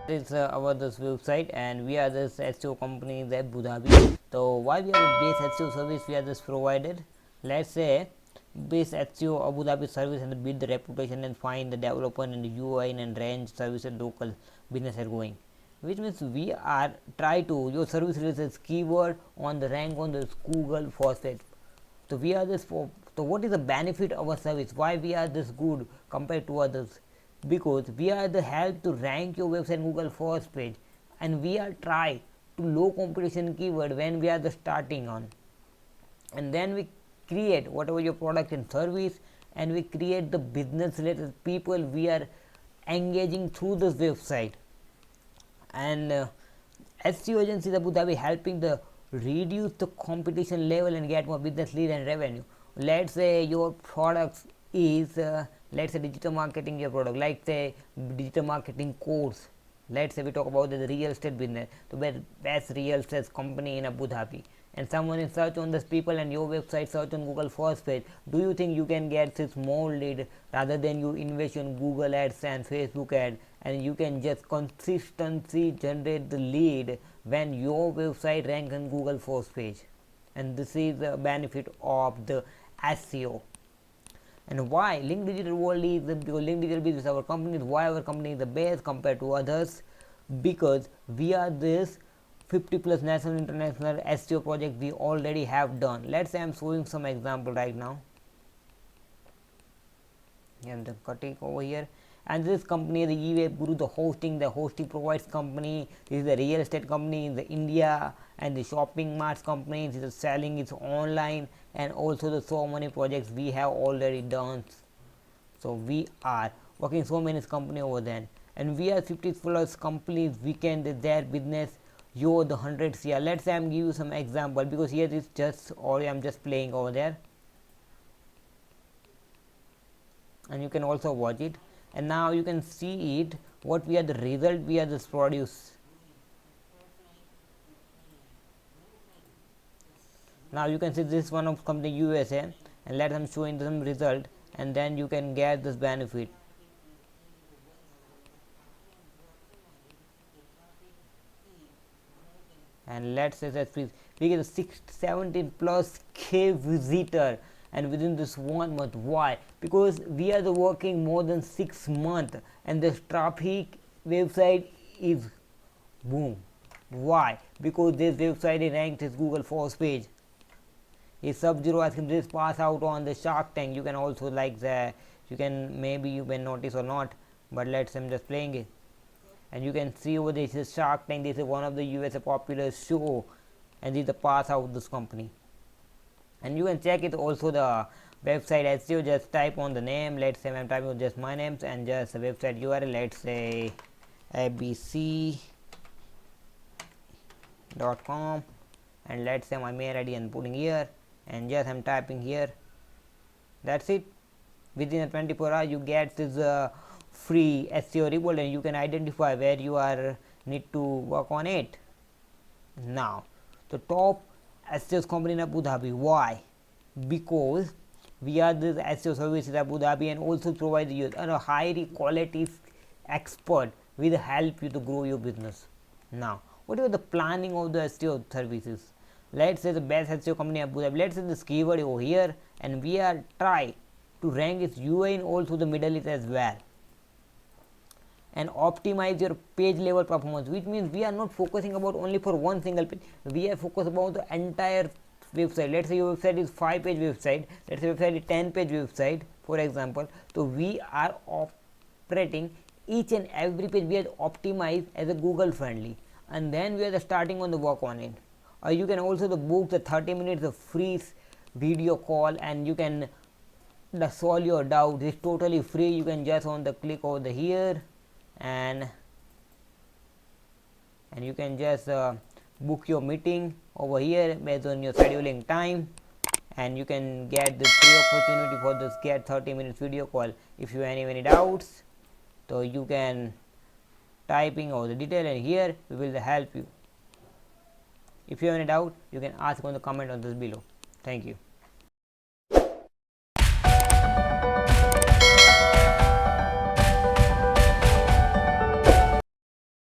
This our this website, and we are this SEO company in Abu Dhabi. So why we are the base SEO service we are this provided? Let's say base SEO Abu Dhabi service and build the reputation and find the development and the UI and range service and local business are going. Which means we are try to your service releases keyword on the rank on the Google first page. So we are this for, so what is the benefit of our service? Why we are this good compared to others? Because we are the help to rank your website Google first page, and we are try to low competition keyword when we are the starting on, and then we create whatever your product and service, and we create the business related people we are engaging through this website. And SEO agencies Abu Dhabi helping the reduce the competition level and get more business lead and revenue. Let's say your product is let's say digital marketing your product, like say digital marketing course. Let's say we talk about the real estate business, the best real estate company in Abu Dhabi, and someone is search on this people and your website search on Google first page. Do you think you can get this more lead rather than you invest in Google ads and Facebook ad, and you can just consistently generate the lead when your website rank on Google first page? And this is the benefit of the SEO. And why Link Digital World is because Link Digital Business our company is why our company is the best compared to others, because we are this 50 plus national international SEO project we already have done. Let's say I'm showing some example right now, and the cutting over here. And this company, the eWeb Guru, the hosting provides company. This is the real estate company in the India, and the shopping marts company. This is selling it's online, and also the so many projects we have already done. So we are working so many company over there, and we are 50 plus companies. We can their business you're the hundreds here. Let's say I'm give you some example, because here is just or I'm just playing over there, and you can also watch it. And now you can see it what we are the result we are just produce. Now you can see this one of company USA, and let them show in some result, and then you can get this benefit. And let's say that we get 17 plus K visitor, and within this 1 month. Why? Because we are the working more than 6 months, and the traffic website is boom. Why? Because this website is ranked as Google first page. If Sub-Zero asking this pass out on the Shark Tank, you can also like the, you can maybe you can notice or not, but let's say I'm just playing it, and you can see over this is Shark Tank. This is one of the USA popular show, and this is the pass out this company. And you can check it also the website SEO. Just type on the name. Let's say I'm typing just my names and just the website URL. Let's say abc.com, and let's say my mail ID and putting here, and just I'm typing here. That's it. Within a 24 hours you get this free SEO report, and you can identify where you are need to work on it. Now the top SEO company in Abu Dhabi. Why? Because we are the SEO services Abu Dhabi, and also provide you a high quality expert will help you to grow your business. Now what is the planning of the SEO services? Let's say the best SEO company Abu Dhabi. Let's say this keyword over here, and we are try to rank its UI in also the Middle East as well, and optimize your page level performance, which means we are not focusing about only for one single page. We are focused about the entire website. Let's say your website is 5-page website, let's say website is 10-page website for example. So we are operating each and every page we are optimized as a Google friendly, and then we are starting on the work on it. Or you can also the book the 30 minutes of free video call, and you can solve your doubt. It's totally free. You can just on the click over the here, and you can just book your meeting over here based on your scheduling time, and you can get the free opportunity for this get 30 minutes video call. If you have any doubts, so you can typing all the detail, and here we will help you. If you have any doubt, you can ask on the comment on this below. Thank you.